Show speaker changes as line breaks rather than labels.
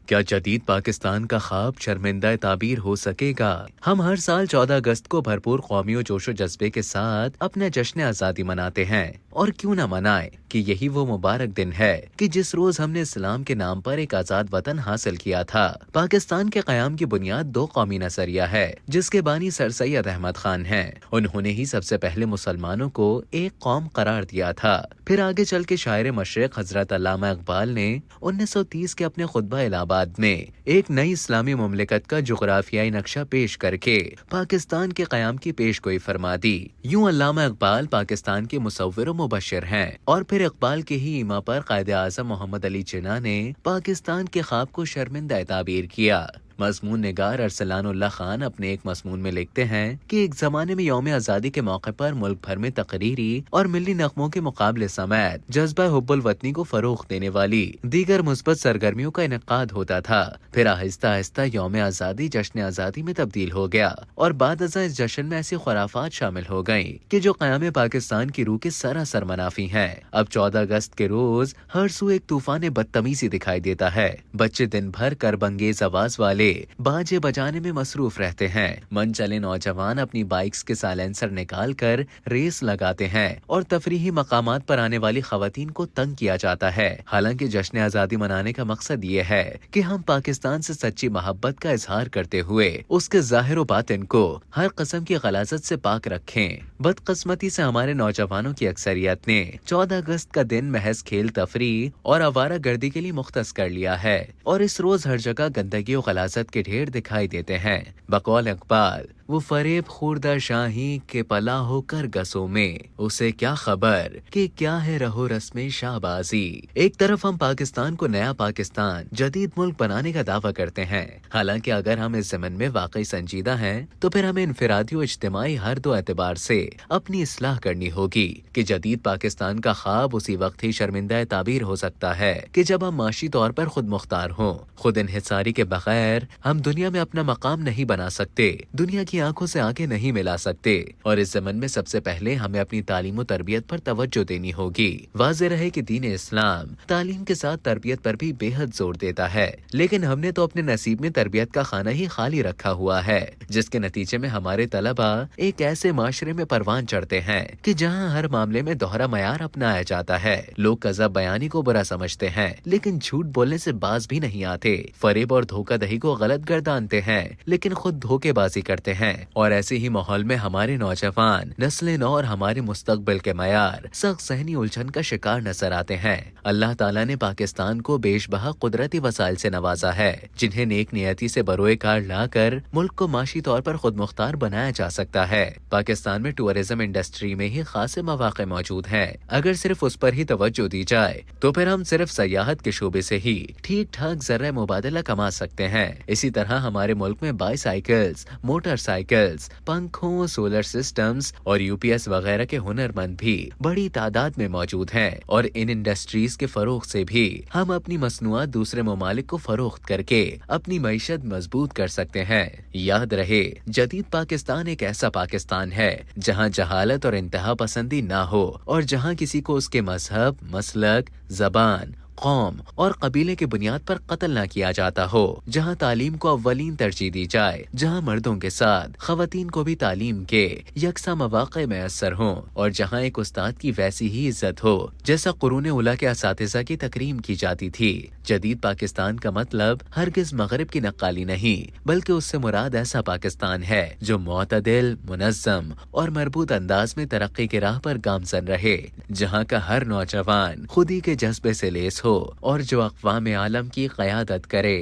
کیا جدید پاکستان کا خواب شرمندہ تعبیر ہو سکے گا؟ ہم ہر سال 14 اگست کو بھرپور قومی و جوش و جذبے کے ساتھ اپنا جشن آزادی مناتے ہیں، اور کیوں نہ منائیں کہ یہی وہ مبارک دن ہے کہ جس روز ہم نے اسلام کے نام پر ایک آزاد وطن حاصل کیا تھا۔ پاکستان کے قیام کی بنیاد دو قومی نظریہ ہے جس کے بانی سر سید احمد خان ہیں۔ انہوں نے ہی سب سے پہلے مسلمانوں کو ایک قوم قرار دیا تھا۔ پھر آگے چل کے شاعر مشرق حضرت علامہ اقبال نے 1930 کے اپنے خطبہ الہ آباد میں ایک نئی اسلامی مملکت کا جغرافیائی نقشہ پیش کر کے پاکستان کے قیام کی پیش گوئی فرما دی۔ یوں علامہ اقبال پاکستان کے مصور و مبشر ہیں، اور پھر اقبال کے ہی ایما پر قائد اعظم محمد علی جناح نے پاکستان کے خواب کو شرمندہ تعبیر کیا۔ مضمون نگار ارسلان اللہ خان اپنے ایک مضمون میں لکھتے ہیں کہ ایک زمانے میں یوم آزادی کے موقع پر ملک بھر میں تقریری اور ملی نغموں کے مقابلے سمیت جذبہ حب الوطنی کو فروغ دینے والی دیگر مثبت سرگرمیوں کا انعقاد ہوتا تھا۔ پھر آہستہ آہستہ یوم آزادی جشن آزادی میں تبدیل ہو گیا، اور بعد ازاں اس جشن میں ایسی خرافات شامل ہو گئیں کہ جو قیام پاکستان کی روح کے سراسر منافی ہیں۔ اب 14 اگست کے روز ہر سو ایک طوفان بدتمیزی دکھائی دیتا ہے۔ بچے دن بھر کرب انگیز آواز والے باجے بجانے میں مصروف رہتے ہیں، من چلے نوجوان اپنی بائکس کے سائلنسر نکال کر ریس لگاتے ہیں، اور تفریحی مقامات پر آنے والی خواتین کو تنگ کیا جاتا ہے۔ حالانکہ جشن آزادی منانے کا مقصد یہ ہے کہ ہم پاکستان سے سچی محبت کا اظہار کرتے ہوئے اس کے ظاہر و باطن کو ہر قسم کی غلاظت سے پاک رکھیں۔ بدقسمتی سے ہمارے نوجوانوں کی اکثریت نے 14 اگست کا دن محض کھیل تفریح اور آوارہ گردی کے لیے مختص کر لیا ہے، اور اس روز ہر جگہ گندگی و غلاظت کے ڈھیر دکھائی دیتے ہیں۔ بقول اقبال، وہ فریب خوردہ شاہی کے پلا ہو کر گسوں میں، اسے کیا خبر کہ کیا ہے رہو رسم شہبازی۔ ایک طرف ہم پاکستان کو نیا پاکستان، جدید ملک بنانے کا دعویٰ کرتے ہیں، حالانکہ اگر ہم اس ضمن میں واقعی سنجیدہ ہیں تو پھر ہمیں انفرادی و اجتماعی ہر دو اعتبار سے اپنی اصلاح کرنی ہوگی کہ جدید پاکستان کا خواب اسی وقت ہی شرمندہ تعبیر ہو سکتا ہے کہ جب ہم معاشی طور پر خود مختار ہوں۔ خود انحصاری کے بغیر ہم دنیا میں اپنا مقام نہیں بنا سکتے، دنیا کی آنکھوں سے آنکھیں نہیں ملا سکتے، اور اس زمن میں سب سے پہلے ہمیں اپنی تعلیم و تربیت پر توجہ دینی ہوگی۔ واضح رہے کہ دین اسلام تعلیم کے ساتھ تربیت پر بھی بے حد زور دیتا ہے، لیکن ہم نے تو اپنے نصیب میں تربیت کا خانہ ہی خالی رکھا ہوا ہے، جس کے نتیجے میں ہمارے طلبہ ایک ایسے معاشرے میں پروان چڑھتے ہیں کہ جہاں ہر معاملے میں دوہرا معیار اپنایا جاتا ہے۔ لوگ کذب بیانی کو برا سمجھتے ہیں، لیکن جھوٹ بولنے سے باز بھی نہیں آتے۔ فریب اور دھوکہ دہی کو غلط گردانتے ہیں، لیکن خود دھوکے بازی کرتے ہیں، اور ایسے ہی ماحول میں ہمارے نوجوان نسل نو اور ہمارے مستقبل کے معیار سخت ذہنی الجھن کا شکار نظر آتے ہیں۔ اللہ تعالیٰ نے پاکستان کو بیش بہا قدرتی وسائل سے نوازا ہے، جنہیں نیک نیتی سے بروئے کار لا کر ملک کو معاشی طور پر خود مختار بنایا جا سکتا ہے۔ پاکستان میں ٹورزم انڈسٹری میں ہی خاصے مواقع موجود ہیں۔ اگر صرف اس پر ہی توجہ دی جائے تو پھر ہم صرف سیاحت کے شعبے سے ہی ٹھیک ٹھاک ذرہ مبادلہ کما سکتے ہیں۔ اسی طرح ہمارے ملک میں بائی سائیکلز، موٹر سائیکلز، پنکھوں، سولر سسٹمز اور UPS وغیرہ کے ہنرمند بھی بڑی تعداد میں موجود ہیں، اور ان انڈسٹریز کے فروغ سے بھی ہم اپنی مصنوعات دوسرے ممالک کو فروخت کر کے اپنی معیشت مضبوط کر سکتے ہیں۔ یاد رہے، جدید پاکستان ایک ایسا پاکستان ہے جہاں جہالت اور انتہا پسندی نہ ہو، اور جہاں کسی کو اس کے مذہب، مسلک، زبان، قوم اور قبیلے کی بنیاد پر قتل نہ کیا جاتا ہو، جہاں تعلیم کو اولین ترجیح دی جائے، جہاں مردوں کے ساتھ خواتین کو بھی تعلیم کے یکساں مواقع میسر ہوں، اور جہاں ایک استاد کی ویسی ہی عزت ہو جیسا قرون اولیٰ کے اساتذہ کی تکریم کی جاتی تھی۔ جدید پاکستان کا مطلب ہرگز مغرب کی نقالی نہیں، بلکہ اس سے مراد ایسا پاکستان ہے جو معتدل، منظم اور مربوط انداز میں ترقی کی راہ پر گامزن رہے، جہاں کا ہر نوجوان خودی کے جذبے سے لیس ہو، اور جو اقوام عالم کی قیادت کرے۔